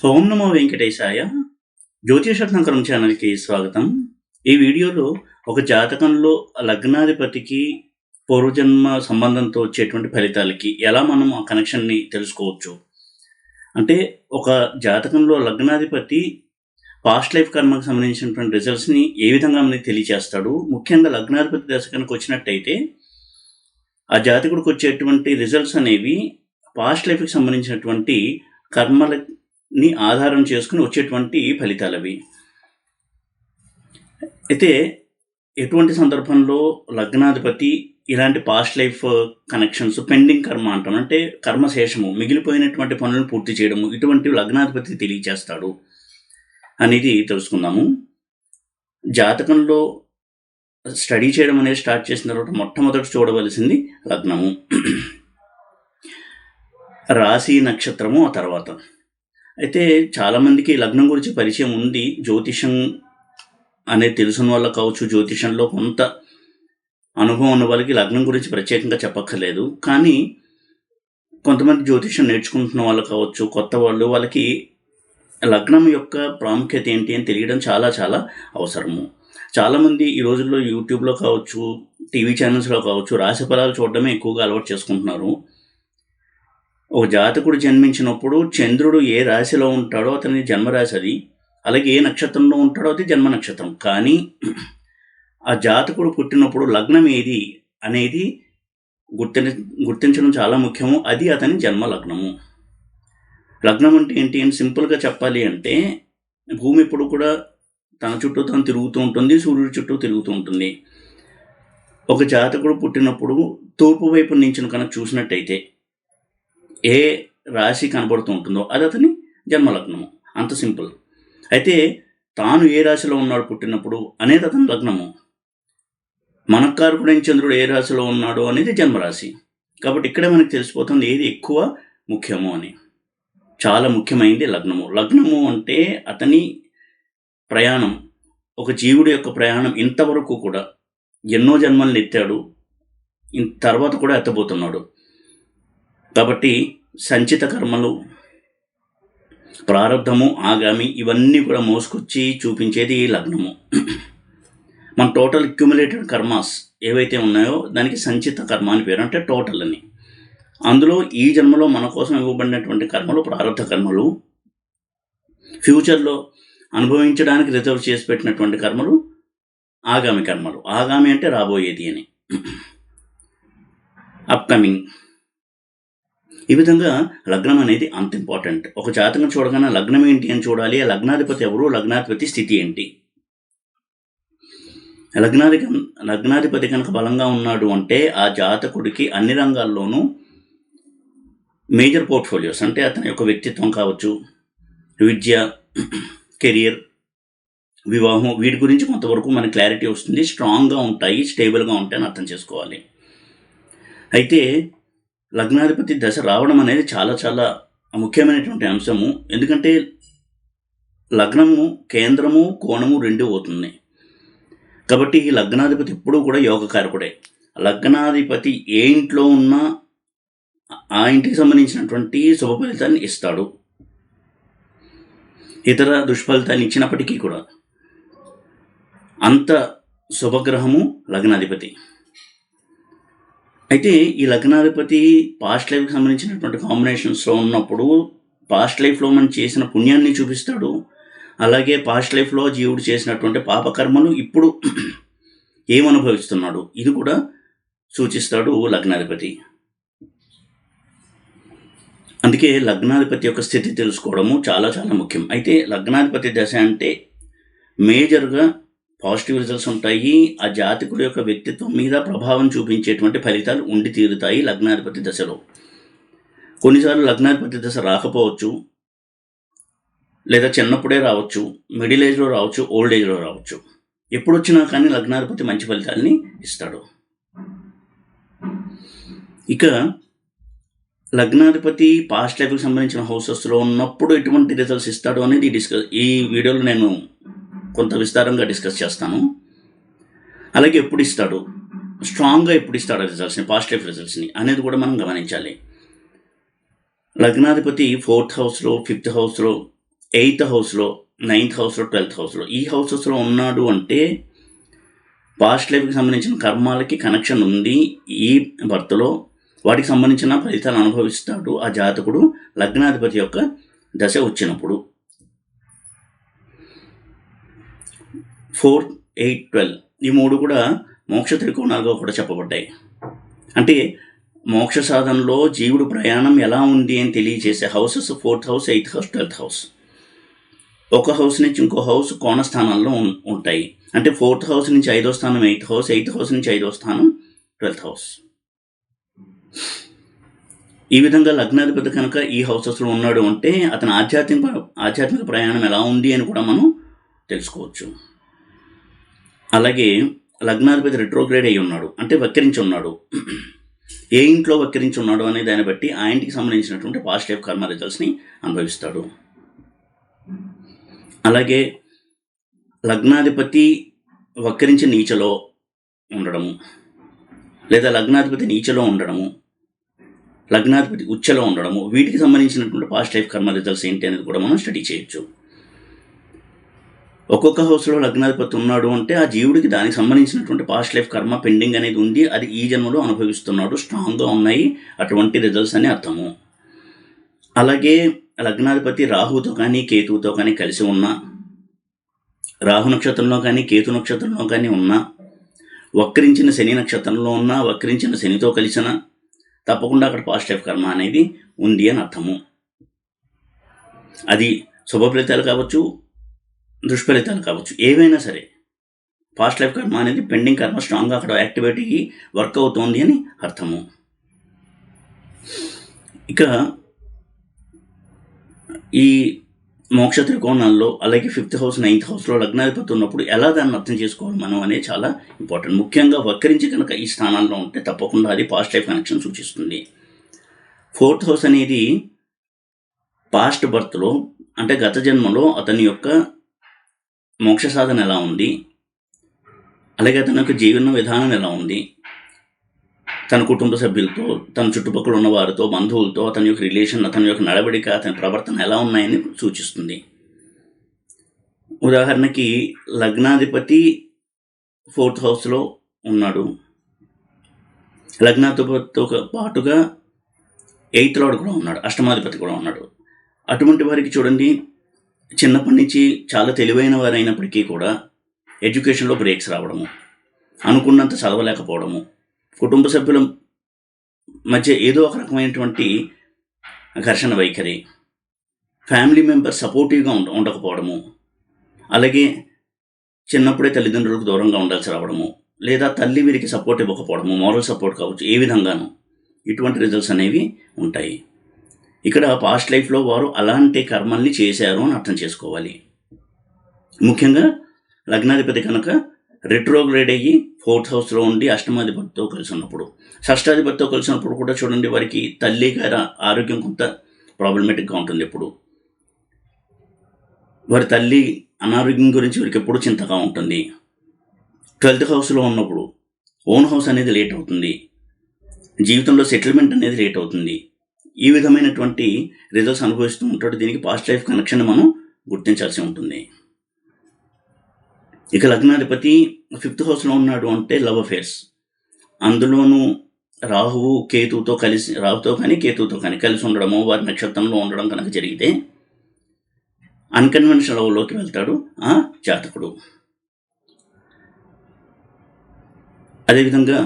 ఓం నమో వెంకటేశాయ. జ్యోతిషరత్నాకరం ఛానల్కి స్వాగతం. ఈ వీడియోలో ఒక జాతకంలో లగ్నాధిపతికి పూర్వజన్మ సంబంధంతో వచ్చేటువంటి ఫలితాలకి ఎలా మనం ఆ కనెక్షన్ని తెలుసుకోవచ్చు అంటే, ఒక జాతకంలో లగ్నాధిపతి పాస్ట్ లైఫ్ కర్మకు సంబంధించినటువంటి రిజల్ట్స్ని ఏ విధంగా మనకి తెలియచేస్తాడు. ముఖ్యంగా లగ్నాధిపతి దశ కనుక వచ్చినట్టయితే ఆ జాతకుడికి వచ్చేటువంటి రిజల్ట్స్ అనేవి పాస్ట్ లైఫ్కి సంబంధించినటువంటి కర్మలని ఆధారం చేసుకుని వచ్చేటువంటి ఫలితాలు అవి. అయితే ఎటువంటి సందర్భంలో లగ్నాధిపతి ఇలాంటి పాస్ట్ లైఫ్ కనెక్షన్స్, పెండింగ్ కర్మ అంటాం, అంటే కర్మశేషము, మిగిలిపోయినటువంటి పనులను పూర్తి చేయడము, ఇటువంటి లగ్నాధిపతి తెలియచేస్తాడు అనేది తెలుసుకుందాము. జాతకంలో స్టడీ చేయడం అనేది స్టార్ట్ చేసిన తర్వాత మొట్టమొదటి చూడవలసింది లగ్నము, రాశి, నక్షత్రము ఆ తర్వాత. అయితే చాలామందికి లగ్నం గురించి పరిచయం ఉంది. జ్యోతిషం అనేది తెలిసిన వాళ్ళకి కావచ్చు, జ్యోతిషంలో కొంత అనుభవం ఉన్న వాళ్ళకి లగ్నం గురించి ప్రత్యేకంగా చెప్పక్కర్లేదు. కానీ కొంతమంది జ్యోతిషం నేర్చుకుంటున్న వాళ్ళు కావచ్చు, కొత్త వాళ్ళకి లగ్నం యొక్క ప్రాముఖ్యత ఏంటి అని తెలియడం చాలా చాలా అవసరము. చాలామంది ఈ రోజుల్లో యూట్యూబ్లో కావచ్చు, టీవీ ఛానల్స్లో కావచ్చు, రాశి ఫలాలు చూడడమే ఎక్కువగా అలవాటు చేసుకుంటున్నారు. ఒక జాతకుడు జన్మించినప్పుడు చంద్రుడు ఏ రాశిలో ఉంటాడో అతని జన్మరాశి అది, అలాగే ఏ నక్షత్రంలో ఉంటాడో అది జన్మ నక్షత్రం. కానీ ఆ జాతకుడు పుట్టినప్పుడు లగ్నం ఏది అనేది గుర్తించడం చాలా ముఖ్యము. అది అతని జన్మ లగ్నము. లగ్నం అంటే ఏంటి అని సింపుల్గా చెప్పాలి అంటే, భూమి ఎప్పుడు కూడా తన చుట్టూ తను తిరుగుతూ ఉంటుంది, సూర్యుడి చుట్టూ తిరుగుతూ ఉంటుంది. ఒక జాతకుడు పుట్టినప్పుడు తూర్పు వైపు నుంచి కనుక చూసినట్టయితే ఏ రాశి కనబడుతూ ఉంటుందో అది అతని జన్మలగ్నము. అంత సింపుల్. అయితే తాను ఏ రాశిలో ఉన్నాడు పుట్టినప్పుడు అనేది అతని లగ్నము. మనకారకుడైన చంద్రుడు ఏ రాశిలో ఉన్నాడు అనేది జన్మరాశి. కాబట్టి ఇక్కడే మనకు తెలిసిపోతుంది ఏది ఎక్కువ ముఖ్యము అని. చాలా ముఖ్యమైనది లగ్నము. లగ్నము అంటే అతని ప్రయాణం, ఒక జీవుడి యొక్క ప్రయాణం. ఇంతవరకు కూడా ఎన్నో జన్మలను ఎత్తాడు, తర్వాత కూడా ఎత్తబోతున్నాడు. కాబట్టి సంచిత కర్మలు, ప్రారంధము, ఆగామి, ఇవన్నీ కూడా మోసుకొచ్చి చూపించేది లగ్నము. మన టోటల్ అక్యుములేటెడ్ కర్మాస్ ఏవైతే ఉన్నాయో దానికి సంచిత కర్మ అని పేరు, అంటే టోటల్ అని. అందులో ఈ జన్మలో మన కోసం ఇవ్వబడినటువంటి కర్మలు ప్రారంధ కర్మలు, ఫ్యూచర్లో అనుభవించడానికి రిజర్వ్ చేసి పెట్టినటువంటి కర్మలు ఆగామి కర్మలు. ఆగామి అంటే రాబోయేది అని, అప్కమింగ్. ఈ విధంగా లగ్నం అనేది అంత ఇంపార్టెంట్. ఒక జాతకం చూడగానే లగ్నం ఏంటి అని చూడాలి. ఆ లగ్నాధిపతి ఎవరు, లగ్నాధిపతి స్థితి ఏంటి. లగ్నాధిపతి కనుక బలంగా ఉన్నాడు అంటే ఆ జాతకుడికి అన్ని రంగాల్లోనూ మేజర్ పోర్ట్ఫోలియోస్, అంటే అతని యొక్క వ్యక్తిత్వం కావచ్చు, విద్య, కెరియర్, వివాహం, వీటి గురించి కొంతవరకు మనకి క్లారిటీ వస్తుంది. స్ట్రాంగ్గా ఉంటాయి, స్టేబుల్గా ఉంటాయని అర్థం చేసుకోవాలి. అయితే లగ్నాధిపతి దశ రావడం అనేది చాలా చాలా ముఖ్యమైనటువంటి అంశము. ఎందుకంటే లగ్నము కేంద్రము, కోణము రెండు అవుతుంది. కాబట్టి ఈ లగ్నాధిపతి ఎప్పుడూ కూడా యోగకారకుడే. లగ్నాధిపతి ఏ ఇంట్లో ఉన్నా ఆ ఇంటికి సంబంధించినటువంటి శుభ ఫలితాన్ని ఇస్తాడు, ఇతర దుష్ఫలితాన్ని ఇచ్చినప్పటికీ కూడా. అంత శుభగ్రహము లగ్నాధిపతి. అయితే ఈ లగ్నాధిపతి పాస్ట్ లైఫ్కి సంబంధించినటువంటి కాంబినేషన్స్లో ఉన్నప్పుడు పాస్ట్ లైఫ్లో మనం చేసిన పుణ్యాన్ని చూపిస్తాడు. అలాగే పాస్ట్ లైఫ్లో జీవుడు చేసినటువంటి పాపకర్మలు ఇప్పుడు ఏమనుభవిస్తున్నాడు ఇది కూడా సూచిస్తాడు లగ్నాధిపతి. అందుకే లగ్నాధిపతి యొక్క స్థితి తెలుసుకోవడము చాలా చాలా ముఖ్యం. అయితే లగ్నాధిపతి దశ అంటే మేజర్గా పాజిటివ్ రిజల్ట్స్ ఉంటాయి. ఆ జాతకుడి యొక్క వ్యక్తిత్వం మీద ప్రభావం చూపించేటువంటి ఫలితాలు ఉండి తీరుతాయి లగ్నాధిపతి దశలో. కొన్నిసార్లు లగ్నాధిపతి దశ రాకపోవచ్చు, లేదా చిన్నప్పుడే రావచ్చు, మిడిల్ ఏజ్లో రావచ్చు, ఓల్డ్ ఏజ్లో రావచ్చు. ఎప్పుడు వచ్చినా కానీ లగ్నాధిపతి మంచి ఫలితాలని ఇస్తాడు. ఇక లగ్నాధిపతి పాస్ట్ లైఫ్కి సంబంధించిన హౌసెస్లో ఉన్నప్పుడు ఎటువంటి రిజల్ట్స్ ఇస్తాడు అనేది ఈ వీడియోలో నేను కొంత విస్తారంగా డిస్కస్ చేస్తాను. అలాగే ఎప్పుడు ఇస్తాడు, స్ట్రాంగ్గా ఎప్పుడు ఇస్తాడు రిజల్ట్స్ని, పాస్ట్ లైఫ్ రిజల్ట్స్ని అనేది కూడా మనం గమనించాలి. లగ్నాధిపతి 4th హౌస్లో, 5th హౌస్లో 8th హౌస్లో, 9th హౌస్లో, 12th హౌస్లో ఈ హౌసెస్లో ఉన్నాడు అంటే పాస్ట్ లైఫ్కి సంబంధించిన కర్మాలకి కనెక్షన్ ఉంది. ఈ బర్త్లో వాటికి సంబంధించిన ఫలితాలు అనుభవిస్తాడు ఆ జాతకుడు లగ్నాధిపతి యొక్క దశ వచ్చినప్పుడు. 4, 8, 12 ఈ 3 కూడా మోక్ష త్రికోణాలుగా కూడా చెప్పబడ్డాయి. అంటే మోక్ష సాధనలో జీవుడు ప్రయాణం ఎలా ఉంది అని తెలియజేసే houses 4th house, 8th house, 12th house. ఒక హౌస్ నుంచి ఇంకో హౌస్ కోణ స్థానాల్లో ఉంటాయి. అంటే 4th హౌస్ నుంచి 5వ స్థానం 8th హౌస్, 8th హౌస్ నుంచి 5వ స్థానం 12th హౌస్. ఈ విధంగా లగ్నాధిపతి కనుక ఈ హౌసెస్లో ఉన్నాడు అంటే అతని ఆధ్యాత్మిక ప్రయాణం ఎలా ఉంది అని కూడా మనం తెలుసుకోవచ్చు. అలాగే లగ్నాధిపతి రెట్రోగ్రేడ్ అయి ఉన్నాడు అంటే వక్రించి ఉన్నాడు. ఏ ఇంట్లో వక్రించి ఉన్నాడు అనే దాన్ని బట్టి ఆ ఇంటికి సంబంధించినటువంటి పాస్ట్ లైఫ్ కర్మ రిజల్ట్స్ని అనుభవిస్తాడు. అలాగే లగ్నాధిపతి వక్రించి నీచలో ఉండడము, లేదా లగ్నాధిపతి నీచలో ఉండడము, లగ్నాధిపతి ఉచ్చలో ఉండడము, వీటికి సంబంధించినటువంటి పాస్ట్ లైఫ్ కర్మ రిజల్ట్స్ ఏంటి అనేది కూడా మనం స్టడీ చేయొచ్చు. ఒక్కొక్క హౌస్లో లగ్నాధిపతి ఉన్నాడు అంటే ఆ జీవుడికి దానికి సంబంధించినటువంటి పాస్ట్ లైఫ్ కర్మ పెండింగ్ అనేది ఉంది, అది ఈ జన్మలో అనుభవిస్తున్నాడు, స్ట్రాంగ్గా ఉన్నాయి అటువంటి రిజల్ట్స్ అని అర్థము. అలాగే లగ్నాధిపతి రాహుతో కానీ కేతువుతో కానీ కలిసి ఉన్నా, రాహు నక్షత్రంలో కానీ కేతు నక్షత్రంలో కానీ ఉన్నా, వక్రించిన శని నక్షత్రంలో ఉన్నా, వక్రించిన శనితో కలిసిన తప్పకుండా అక్కడ పాస్ట్ లైఫ్ కర్మ అనేది ఉంది అని అర్థము. అది శుభ ఫలితాలు కావచ్చు, దుష్ఫలితాలు కావచ్చు, ఏవైనా సరే పాస్ట్ లైఫ్ కర్మ అనేది పెండింగ్ కర్మ స్ట్రాంగ్గా అక్కడ యాక్టివేట్ అయ్యి వర్క్ అవుతోంది అని అర్థము. ఇక ఈ మోక్ష త్రికోణాల్లో అలాగే 5th హౌస్, 9th హౌస్లో లగ్నాధిపతి ఉన్నప్పుడు ఎలా దాన్ని అర్థం చేసుకోవాలి మనం అనేది చాలా ఇంపార్టెంట్. ముఖ్యంగా వక్రించి కనుక ఈ స్థానాల్లో ఉంటే తప్పకుండా అది పాస్ట్ లైఫ్ కనెక్షన్ సూచిస్తుంది. 4th హౌస్ అనేది పాస్ట్ బర్త్లో అంటే గత జన్మలో అతని యొక్క మోక్ష సాధన ఎలా ఉంది, అలాగే అతని యొక్క జీవన విధానం ఎలా ఉంది, తన కుటుంబ సభ్యులతో, తన చుట్టుపక్కల ఉన్న వారితో, బంధువులతో అతని యొక్క రిలేషన్, అతని యొక్క నడవడిక, అతని ప్రవర్తన ఎలా ఉన్నాయని సూచిస్తుంది. ఉదాహరణకి లగ్నాధిపతి 4th హౌస్లో ఉన్నాడు, లగ్నాధిపతితో పాటుగా 8th లార్డ్ కూడా ఉన్నాడు, అష్టమాధిపతి కూడా ఉన్నాడు. అటువంటి వారికి చూడండి, చిన్నప్పటి నుంచి చాలా తెలివైన వారు అయినప్పటికీ కూడా ఎడ్యుకేషన్లో బ్రేక్స్ రావడము, అనుకున్నంత చదవలేకపోవడము, కుటుంబ సభ్యుల మధ్య ఏదో ఒక రకమైనటువంటి ఘర్షణ వైఖరి, ఫ్యామిలీ మెంబర్స్ సపోర్టివ్గా ఉండకపోవడము, అలాగే చిన్నప్పుడే తల్లిదండ్రులకు దూరంగా ఉండాల్సి రావడము, లేదా తల్లి వీరికి సపోర్ట్ ఇవ్వకపోవడము, మోరల్ సపోర్ట్ కావచ్చు, ఏ విధంగానూ ఇటువంటి రిజల్ట్స్ అనేవి ఉంటాయి. ఇక్కడ పాస్ట్ లైఫ్లో వారు అలాంటి కర్మల్ని చేశారు అని అర్థం చేసుకోవాలి. ముఖ్యంగా లగ్నాధిపతి కనుక రెట్రోగ్రేడ్ అయ్యి 4th హౌస్లో ఉండి అష్టమాధిపతితో కలిసి ఉన్నప్పుడు, షష్టాధిపతితో కలిసినప్పుడు కూడా చూడండి వారికి తల్లి గారి ఆరోగ్యం కొంత ప్రాబ్లమేటిక్గా ఉంటుంది. ఎప్పుడు వారి తల్లి అనారోగ్యం గురించి వారికి ఎప్పుడు చింతగా ఉంటుంది. 12th హౌస్లో ఉన్నప్పుడు ఓన్ హౌస్ అనేది లేట్ అవుతుంది, జీవితంలో సెటిల్మెంట్ అనేది లేట్ అవుతుంది. ఈ విధమైనటువంటి రిజల్ట్స్ అనుభవిస్తూ ఉంటాడు. దీనికి పాస్ట్ లైఫ్ కనెక్షన్ మనం గుర్తించాల్సి ఉంటుంది. ఇక లగ్నాధిపతి 5th హౌస్లో ఉన్నాడు అంటే లవ్ అఫేర్స్, అందులోనూ రాహుతో కానీ కేతువుతో కానీ కలిసి ఉండడము, వారి నక్షత్రంలో ఉండడం కనుక జరిగితే అన్కన్వెన్షనల్ లవ్లోకి వెళ్తాడు ఆ జాతకుడు. అదేవిధంగా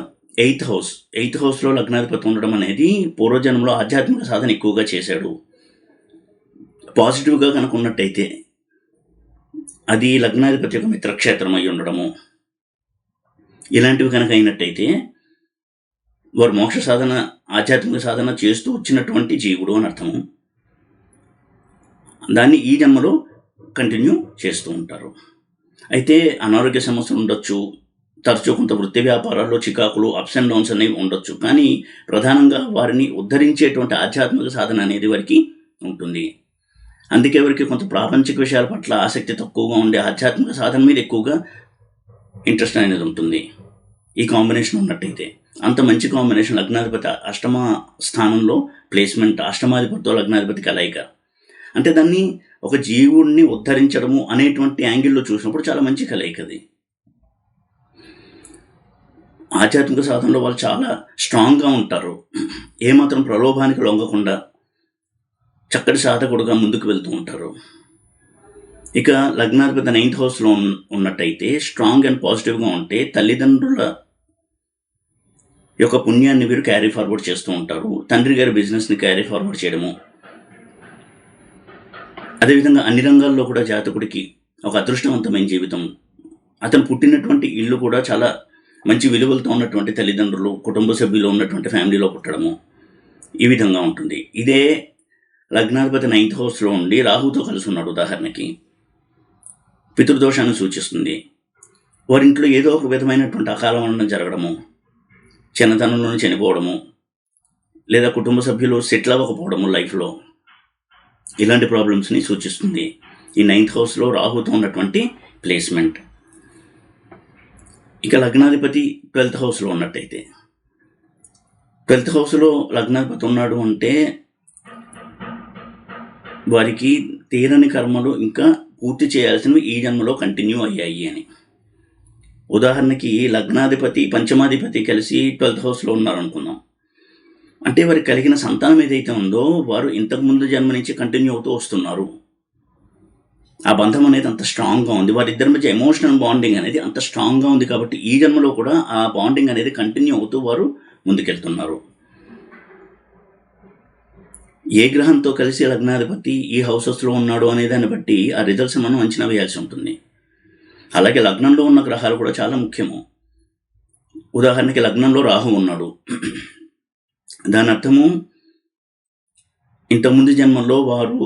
8th హౌస్లో లగ్నాధిపతి ఉండడం అనేది పూర్వజన్మలో ఆధ్యాత్మిక సాధన ఎక్కువగా చేశాడు. పాజిటివ్గా కనుక ఉన్నట్టయితే అది లగ్నాధిపతి యొక్క మిత్రక్షేత్రం అయి ఉండడము, ఇలాంటివి కనుక అయినట్టయితే వారు మోక్ష సాధన, ఆధ్యాత్మిక సాధన చేస్తూ వచ్చినటువంటి జీవుడు అని అర్థము. దాన్ని ఈ జన్మలో కంటిన్యూ చేస్తూ ఉంటారు. అయితే అనారోగ్య సమస్యలు ఉండొచ్చు, తరచూ కొంత వృత్తి వ్యాపారాల్లో చికాకులు, అప్స్ అండ్ డౌన్స్ అనేవి ఉండొచ్చు, కానీ ప్రధానంగా వారిని ఉద్ధరించేటువంటి ఆధ్యాత్మిక సాధన అనేది వారికి ఉంటుంది. అందుకే వారికి కొంత ప్రాపంచిక విషయాల పట్ల ఆసక్తి తక్కువగా ఉండే ఆధ్యాత్మిక సాధన మీద ఎక్కువగా ఇంట్రెస్ట్ అనేది ఉంటుంది. ఈ కాంబినేషన్ ఉన్నట్టయితే అంత మంచి కాంబినేషన్. లగ్నాధిపతి అష్టమ స్థానంలో ప్లేస్మెంట్, అష్టమాధిపతితో లగ్నాధిపతి కలయిక అంటే దాన్ని ఒక జీవుడిని ఉద్ధరించడము అనేటువంటి యాంగిల్లో చూసినప్పుడు చాలా మంచి కలయిక అది. ఆధ్యాత్మిక సాధనలో వాళ్ళు చాలా స్ట్రాంగ్గా ఉంటారు. ఏమాత్రం ప్రలోభానికి లొంగకుండా చక్కటి సాధకుడుగా ముందుకు వెళ్తూ ఉంటారు. ఇక లగ్నాధిపతి 9th హౌస్లో ఉన్నట్టయితే స్ట్రాంగ్ అండ్ పాజిటివ్గా ఉంటే తల్లిదండ్రుల యొక్క పుణ్యాన్ని వీరు క్యారీ ఫార్వర్డ్ చేస్తూ ఉంటారు. తండ్రి గారి బిజినెస్ని క్యారీ ఫార్వర్డ్ చేయడము, అదేవిధంగా అన్ని రంగాల్లో కూడా జాతకుడికి ఒక అదృష్టవంతమైన జీవితం, అతను పుట్టినటువంటి ఇల్లు కూడా చాలా మంచి విలువలతో ఉన్నటువంటి తల్లిదండ్రులు, కుటుంబ సభ్యులు ఉన్నటువంటి ఫ్యామిలీలో పుట్టడము, ఈ విధంగా ఉంటుంది. ఇదే లగ్నాధిపతి 9th హౌస్లో ఉండి రాహుతో కలిసి ఉన్నాడు ఉదాహరణకి, పితృదోషాన్ని సూచిస్తుంది. వారింట్లో ఏదో ఒక విధమైనటువంటి అకాల మరణం జరగడము, చిన్నతనంలోనే చనిపోవడము, లేదా కుటుంబ సభ్యులు సెటిల్ అవ్వకపోవడము లైఫ్లో, ఇలాంటి ప్రాబ్లమ్స్ని సూచిస్తుంది ఈ 9th హౌస్లో రాహుతో ఉన్నటువంటి ప్లేస్మెంట్. ఇక లగ్నాధిపతి 12th హౌస్లో ఉన్నట్టయితే, 12th హౌస్లో లగ్నాధిపతి ఉన్నాడు అంటే వారికి తీరని కర్మలు ఇంకా పూర్తి చేయాల్సినవి ఈ జన్మలో కంటిన్యూ అయ్యాయి అని. ఉదాహరణకి లగ్నాధిపతి పంచమాధిపతి కలిసి 12th హౌస్లో ఉన్నారనుకుందాం. అంటే వారికి కలిగిన సంతానం ఏదైతే ఉందో వారు ఇంతకుముందు జన్మ నుంచి కంటిన్యూ అవుతూ వస్తున్నారు. ఆ బంధం అనేది అంత స్ట్రాంగ్గా ఉంది, వారిద్దరి మధ్య ఎమోషనల్ బాండింగ్ అనేది అంత స్ట్రాంగ్గా ఉంది. కాబట్టి ఈ జన్మలో కూడా ఆ బాండింగ్ అనేది కంటిన్యూ అవుతూ వారు ముందుకెళ్తున్నారు. ఏ గ్రహంతో కలిసి లగ్నాధిపతి ఈ హౌసెస్లో ఉన్నాడు అనే దాన్ని బట్టి ఆ రిజల్ట్స్ మనం అంచనా వేయాల్సి ఉంటుంది. అలాగే లగ్నంలో ఉన్న గ్రహాలు కూడా చాలా ముఖ్యము. ఉదాహరణకి లగ్నంలో రాహు ఉన్నాడు, దాని అర్థము ఇంతకుముందు జన్మల్లో వారు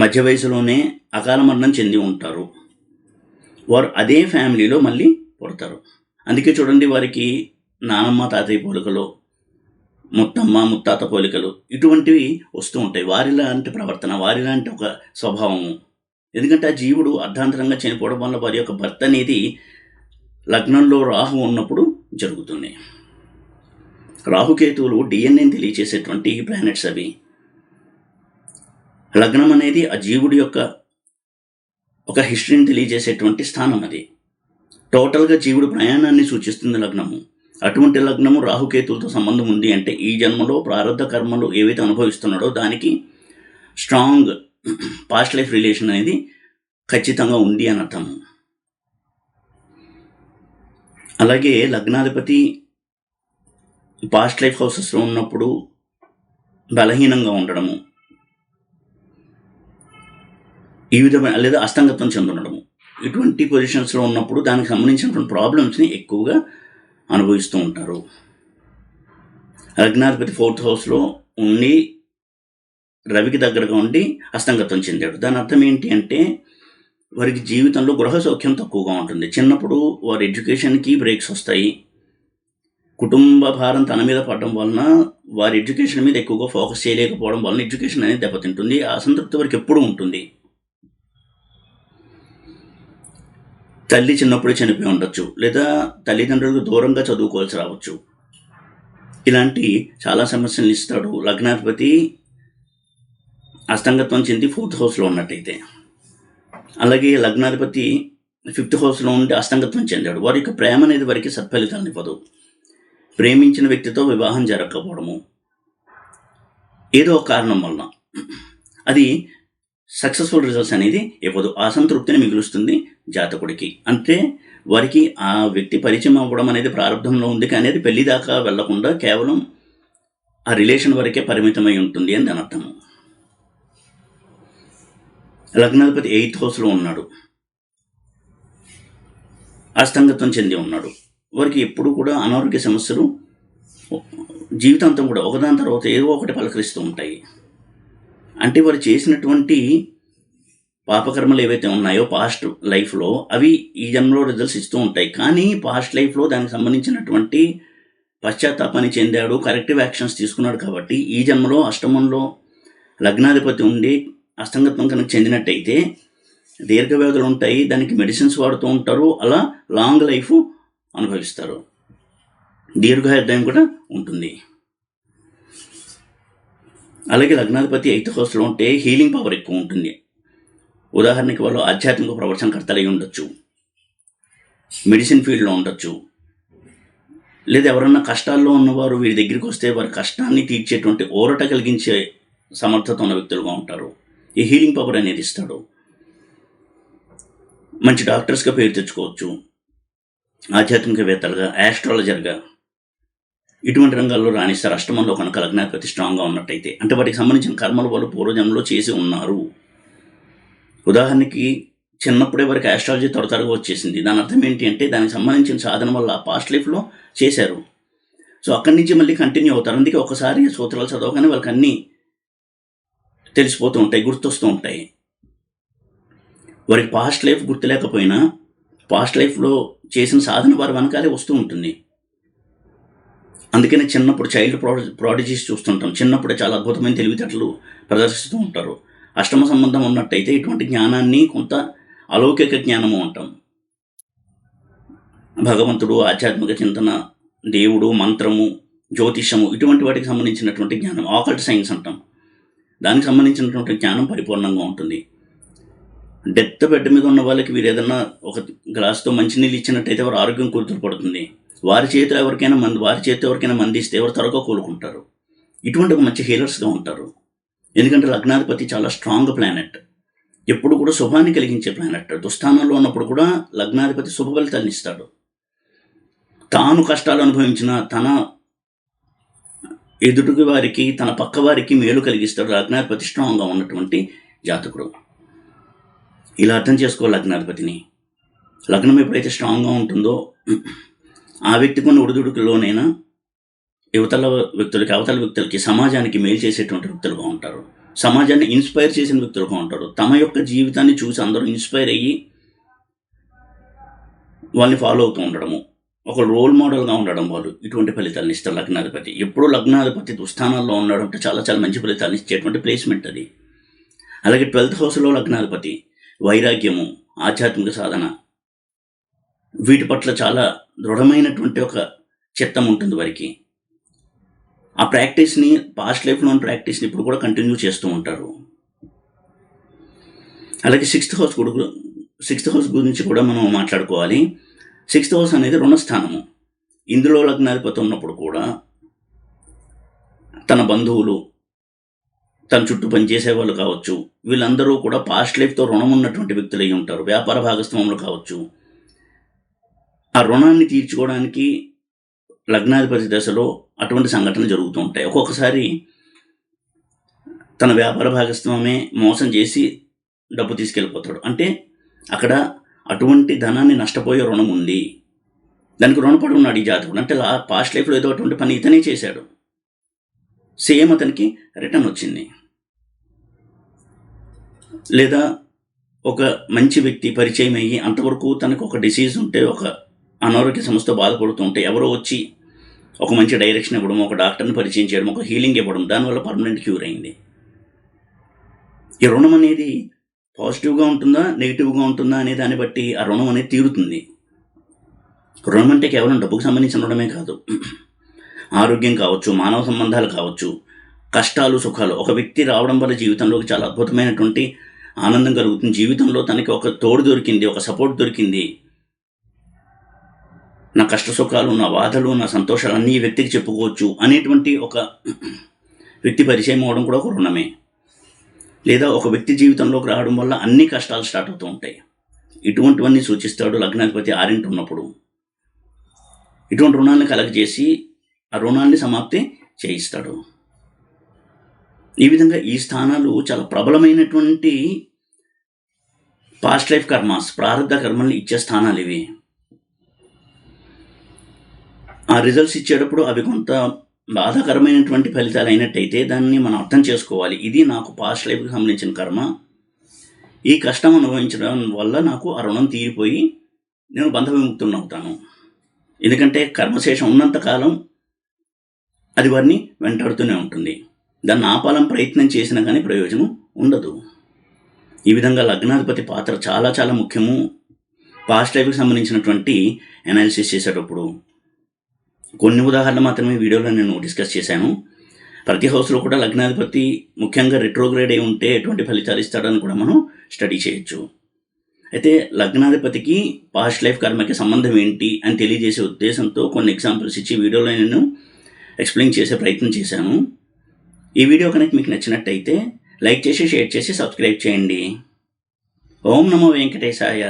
మధ్య వయసులోనే అకాల మరణం చెంది ఉంటారు. వారు అదే ఫ్యామిలీలో మళ్ళీ పుడతారు. అందుకే చూడండి, వారికి నానమ్మ తాతయ్య పోలికలు, ముత్తమ్మ ముత్తాత పోలికలు ఇటువంటివి వస్తూ ఉంటాయి. వారిలాంటి ప్రవర్తన, వారిలాంటి ఒక స్వభావము. ఎందుకంటే ఆ జీవుడు అర్ధాంతరంగా చనిపోవడం వల్ల వారి యొక్క భర్త అనేది లగ్నంలో రాహు ఉన్నప్పుడు జరుగుతుంది. రాహుకేతువులు డిఎన్ఏని తెలియచేసేటువంటి ప్లానెట్స్ అవి. లగ్నం అనేది ఆ జీవుడి యొక్క ఒక హిస్టరీని తెలియజేసేటువంటి స్థానం అది. టోటల్గా జీవుడు ప్రయాణాన్ని సూచిస్తుంది లగ్నము. అటువంటి లగ్నము రాహుకేతువులతో సంబంధం ఉంది అంటే ఈ జన్మలో ప్రారంధ కర్మలు ఏవైతే అనుభవిస్తున్నాడో దానికి స్ట్రాంగ్ పాస్ట్ లైఫ్ రిలేషన్ అనేది ఖచ్చితంగా ఉంది అని అర్థము. అలాగే లగ్నాధిపతి పాస్ట్ లైఫ్ హౌసెస్లో ఉన్నప్పుడు బలహీనంగా ఉండడము, ఈ విధమైన లేదా అస్తంగత్వం చెందుండడము, ఇటువంటి పొజిషన్స్లో ఉన్నప్పుడు దానికి సంబంధించినటువంటి ప్రాబ్లమ్స్ని ఎక్కువగా అనుభవిస్తూ ఉంటారు. లగ్నాధిపతి 4th హౌస్లో ఉండి రవికి దగ్గరగా ఉండి అస్తంగత్వం చెందాడు. దాని అర్థం ఏంటి అంటే వారికి జీవితంలో గృహ సౌఖ్యం తక్కువగా ఉంటుంది. చిన్నప్పుడు వారి ఎడ్యుకేషన్కి బ్రేక్స్ వస్తాయి. కుటుంబ భారం తన మీద పడడం వలన వారి ఎడ్యుకేషన్ మీద ఎక్కువగా ఫోకస్ చేయలేకపోవడం వలన ఎడ్యుకేషన్ అనేది దెబ్బతింటుంది. ఆ అసంతృప్తి వారికి ఎప్పుడూ ఉంటుంది. తల్లి చిన్నప్పుడే చనిపోయి ఉండొచ్చు, లేదా తల్లిదండ్రులకు దూరంగా చదువుకోవాల్సి రావచ్చు. ఇలాంటి చాలా సమస్యలు ఇస్తాడు లగ్నాధిపతి అస్తంగత్వం చెంది 4th హౌస్లో ఉన్నట్టయితే. అలాగే లగ్నాధిపతి 5th హౌస్లో ఉండి అస్తంగత్వం చెందాడు. వారి యొక్క ప్రేమ అనేది వారికి సత్ఫలితాలను ఇవ్వదు. ప్రేమించిన వ్యక్తితో వివాహం జరగకపోవడము, ఏదో ఒక కారణం వలన అది సక్సెస్ఫుల్ రిజల్ట్స్ అనేది ఇవ్వదు. అసంతృప్తిని మిగులుస్తుంది జాతకుడికి. అంటే వారికి ఆ వ్యక్తి పరిచయం అవ్వడం అనేది ప్రారంభంలో ఉంది, కానీ అది పెళ్లి దాకా వెళ్లకుండా కేవలం ఆ రిలేషన్ వరకే పరిమితమై ఉంటుంది అని దాని అర్థము. లగ్నాధిపతి 8th హౌస్లో ఉన్నాడు, అస్తంగత్వం చెంది ఉన్నాడు. వారికి ఎప్పుడు కూడా అనారోగ్య సమస్యలు జీవితాంతం కూడా ఒకదాని తర్వాత ఏదో ఒకటి పలకరిస్తూ ఉంటాయి. అంటే వారు చేసినటువంటి పాపకర్మలు ఏవైతే ఉన్నాయో పాస్ట్ లైఫ్లో అవి ఈ జన్మలో రిజల్ట్స్ ఇస్తూ ఉంటాయి. కానీ పాస్ట్ లైఫ్లో దానికి సంబంధించినటువంటి పశ్చాత్తాపాన్ని చెందాడు, కరెక్టివ్ యాక్షన్స్ తీసుకున్నాడు. కాబట్టి ఈ జన్మలో అష్టమంలో లగ్నాధిపతి ఉండి అస్తంగత్వం కనుక చెందినట్టయితే దీర్ఘవ్యాధులు ఉంటాయి, దానికి మెడిసిన్స్ వాడుతూ ఉంటారు, అలా లాంగ్ లైఫ్ అనుభవిస్తారు, దీర్ఘాయుర్దాయం కూడా ఉంటుంది. అలాగే లగ్నాధిపతి 8th హౌస్లో ఉంటే హీలింగ్ పవర్ ఎక్కువ ఉంటుంది. ఉదాహరణకి వాళ్ళు ఆధ్యాత్మిక ప్రవచనకర్తలు అయి ఉండొచ్చు, మెడిసిన్ ఫీల్డ్లో ఉండొచ్చు, లేదా ఎవరన్నా కష్టాల్లో ఉన్నవారు వీరి దగ్గరికి వస్తే వారి కష్టాన్ని తీర్చేటువంటి ఊరట కలిగించే సమర్థత ఉన్న వ్యక్తులుగా ఉంటారు. ఈ హీలింగ్ పవర్ అనేది ఇస్తాడు. మంచి డాక్టర్స్గా పేరు తెచ్చుకోవచ్చు, ఆధ్యాత్మికవేత్తలుగా, యాస్ట్రాలజర్గా ఇటువంటి రంగాల్లో రాణిస్తారు. అష్టమంలో కనుక లగ్నాధిపతి స్ట్రాంగ్గా ఉన్నట్టయితే, అంటే వాటికి సంబంధించిన కర్మలు వాళ్ళు పూర్వజన్మలో చేసి ఉన్నారు. ఉదాహరణకి చిన్నప్పుడే వరకు యాస్ట్రాలజీ త్వరగా వచ్చేసింది. దాని అర్థం ఏంటి అంటే దానికి సంబంధించిన సాధన వల్ల పాస్ట్ లైఫ్లో చేశారు. సో అక్కడి నుంచి మళ్ళీ కంటిన్యూ అవుతారు. అందుకే ఒకసారి సూత్రాలు చదవగానే వాళ్ళకి అన్నీ తెలిసిపోతూ ఉంటాయి, గుర్తొస్తూ ఉంటాయి. వారికి పాస్ట్ లైఫ్ గుర్తులేకపోయినా పాస్ట్ లైఫ్లో చేసిన సాధన వారి వెనకాలే వస్తూ ఉంటుంది. అందుకనే చిన్నప్పుడు చైల్డ్ ప్రాడిజీస్ చూస్తుంటాం. చిన్నప్పుడే చాలా అద్భుతమైన తెలివితేటలు ప్రదర్శిస్తూ ఉంటారు. అష్టమ సంబంధం ఉన్నట్టయితే ఇటువంటి జ్ఞానాన్ని కొంత అలౌకిక జ్ఞానము అంటాం. భగవంతుడు, ఆధ్యాత్మిక చింతన, దేవుడు, మంత్రము, జ్యోతిషము ఇటువంటి వాటికి సంబంధించినటువంటి జ్ఞానం ఆకల్ట్ సైన్స్ అంటాం. దానికి సంబంధించినటువంటి జ్ఞానం పరిపూర్ణంగా ఉంటుంది. డెత్ బెడ్ మీద ఉన్న వాళ్ళకి వీరు ఏదన్నా ఒక గ్లాస్తో మంచినీళ్ళు ఇచ్చినట్టయితే వారి ఆరోగ్యం కుదుటపడుతుంది. వారి చేతితో ఎవరికైనా మందిస్తే ఎవరు త్వరగా కోలుకుంటారు. ఇటువంటి ఒక మంచి హీలర్స్గా ఉంటారు. ఎందుకంటే లగ్నాధిపతి చాలా స్ట్రాంగ్ ప్లానెట్, ఎప్పుడు కూడా శుభాన్ని కలిగించే ప్లానెట్. దుస్థానంలో ఉన్నప్పుడు కూడా లగ్నాధిపతి శుభ ఫలితాలను ఇస్తాడు. తాను కష్టాలు అనుభవించిన తన ఎదుటి వారికి, తన పక్క వారికి మేలు కలిగిస్తాడు లగ్నాధిపతి స్ట్రాంగ్గా ఉన్నటువంటి జాతకుడు. ఇలా అర్థం చేసుకో లగ్నాధిపతిని. లగ్నం ఎప్పుడైతే స్ట్రాంగ్గా ఉంటుందో ఆ వ్యక్తికి ఉన్న ఒడిదుడుకుల్లోనైనా అవతల వ్యక్తులకి, సమాజానికి మేలు చేసేటువంటి వ్యక్తులుగా ఉంటారు. సమాజాన్ని ఇన్స్పైర్ చేసిన వ్యక్తులుగా ఉంటారు. తమ యొక్క జీవితాన్ని చూసి అందరూ ఇన్స్పైర్ అయ్యి వాళ్ళని ఫాలో అవుతూ ఉండడము, ఒక రోల్ మోడల్గా ఉండడం, వాళ్ళు ఇటువంటి ఫలితాలను ఇస్తారు లగ్నాధిపతి. ఎప్పుడూ లగ్నాధిపతి దుస్థానాల్లో ఉండడం అంటే చాలా చాలా మంచి ఫలితాలను ఇచ్చేటువంటి ప్లేస్మెంట్ అది. అలాగే 12th హౌస్లో లగ్నాధిపతి వైరాగ్యము, ఆధ్యాత్మిక సాధన వీటి పట్ల చాలా దృఢమైనటువంటి ఒక చిత్తం ఉంటుంది వారికి. ఆ ప్రాక్టీస్ని, పాస్ట్ లైఫ్లోని ప్రాక్టీస్ని ఇప్పుడు కూడా కంటిన్యూ చేస్తూ ఉంటారు. అలాగే 6th హౌస్ గురించి కూడా మనం మాట్లాడుకోవాలి. 6th హౌస్ అనేది రుణస్థానము. ఇందులో లగ్నాధిపతి ఉన్నప్పుడు కూడా తన బంధువులు, తన చుట్టూ పనిచేసే వాళ్ళు కావచ్చు, వీళ్ళందరూ కూడా పాస్ట్ లైఫ్తో రుణం ఉన్నటువంటి వ్యక్తులు అయి ఉంటారు. వ్యాపార భాగస్వాములు కావచ్చు. ఆ రుణాన్ని తీర్చుకోవడానికి లగ్నాధిపతి దశలో అటువంటి సంఘటనలు జరుగుతూ ఉంటాయి. ఒక్కొక్కసారి తన వ్యాపార భాగస్వామే మోసం చేసి డబ్బు తీసుకెళ్ళిపోతాడు. అంటే అక్కడ అటువంటి ధనాన్ని నష్టపోయే రుణం ఉంది, దానికి రుణపడి ఉన్నాడు ఈ జాతకుడు. అంటే పాస్ట్ లైఫ్లో ఏదో అటువంటి పని ఇతనే చేశాడు, సేమ్ అతనికి రిటర్న్ వచ్చింది. లేదా ఒక మంచి వ్యక్తి పరిచయం అయ్యి అంతవరకు తనకు ఒక డిసీజ్ ఉంటే, ఒక అనారోగ్య సమస్యతో బాధపడుతూ ఉంటే ఎవరో వచ్చి ఒక మంచి డైరెక్షన్ ఇవ్వడం, ఒక డాక్టర్ని పరిచయం చేయడం, ఒక హీలింగ్ ఇవ్వడం, దానివల్ల పర్మనెంట్ క్యూర్ అయింది. ఈ రుణం అనేది పాజిటివ్గా ఉంటుందా, నెగిటివ్గా ఉంటుందా అనే దాన్ని బట్టి ఆ రుణం అనేది తీరుతుంది. రుణం అంటే కేవలం డబ్బుకు సంబంధించిన రుణమే కాదు, ఆరోగ్యం కావచ్చు, మానవ సంబంధాలు కావచ్చు, కష్టాలు, సుఖాలు. ఒక వ్యక్తి రావడం వల్ల జీవితంలోకి చాలా అద్భుతమైనటువంటి ఆనందం కలుగుతుంది. జీవితంలో తనకి ఒక తోడు దొరికింది, ఒక సపోర్ట్ దొరికింది. నా కష్ట సుఖాలు, నా బాధలు, నా సంతోషాలు అన్నీ ఈ వ్యక్తికి చెప్పుకోవచ్చు అనేటువంటి ఒక వ్యక్తి పరిచయం అవ్వడం కూడా ఒక రుణమే. లేదా ఒక వ్యక్తి జీవితంలోకి రావడం వల్ల అన్ని కష్టాలు స్టార్ట్ అవుతూ ఉంటాయి. ఇటువంటివన్నీ సూచిస్తాడు లగ్నాధిపతి 6 ఉన్నప్పుడు. ఇటువంటి రుణాన్ని కలగజేసి ఆ రుణాన్ని సమాప్తి చేయిస్తాడు. ఈ విధంగా ఈ స్థానాలు చాలా ప్రబలమైనటువంటి పాస్ట్ లైఫ్ కర్మాస్, ప్రారంభ కర్మల్ని ఇచ్చే స్థానాలు ఇవి. ఆ రిజల్ట్స్ ఇచ్చేటప్పుడు అవి కొంత బాధాకరమైనటువంటి ఫలితాలు అయినట్టయితే దాన్ని మనం అర్థం చేసుకోవాలి. ఇది నాకు పాస్ట్ లైఫ్కి సంబంధించిన కర్మ, ఈ కష్టం అనుభవించడం వల్ల నాకు ఆ రుణం తీరిపోయి నేను బంధ విముక్తులను అవుతాను. ఎందుకంటే కర్మశేషం ఉన్నంతకాలం అది వారిని వెంటాడుతూనే ఉంటుంది. దాన్ని ఆపాలని ప్రయత్నం చేసినా కానీ ప్రయోజనం ఉండదు. ఈ విధంగా లగ్నాధిపతి పాత్ర చాలా చాలా ముఖ్యము పాస్ట్ లైఫ్కి సంబంధించినటువంటి అనాలిసిస్ చేసేటప్పుడు. కొన్ని ఉదాహరణలు మాత్రమే వీడియోలో నేను డిస్కస్ చేశాను. ప్రతి హౌస్లో కూడా లగ్నాధిపతి ముఖ్యంగా రెట్రోగ్రేడ్ అయి ఉంటే ఎటువంటి ఫలితాలు ఇస్తాడని కూడా మనం స్టడీ చేయొచ్చు. అయితే లగ్నాధిపతికి పాస్ట్ లైఫ్ కర్మకి సంబంధం ఏంటి అని తెలియజేసే ఉద్దేశంతో కొన్ని ఎగ్జాంపుల్స్ ఇచ్చి వీడియోలో నేను ఎక్స్ప్లెయిన్ చేసే ప్రయత్నం చేశాను. ఈ వీడియో కనుక మీకు నచ్చినట్టయితే లైక్ చేసి, షేర్ చేసి, సబ్స్క్రైబ్ చేయండి. ఓం నమో వెంకటేశాయ.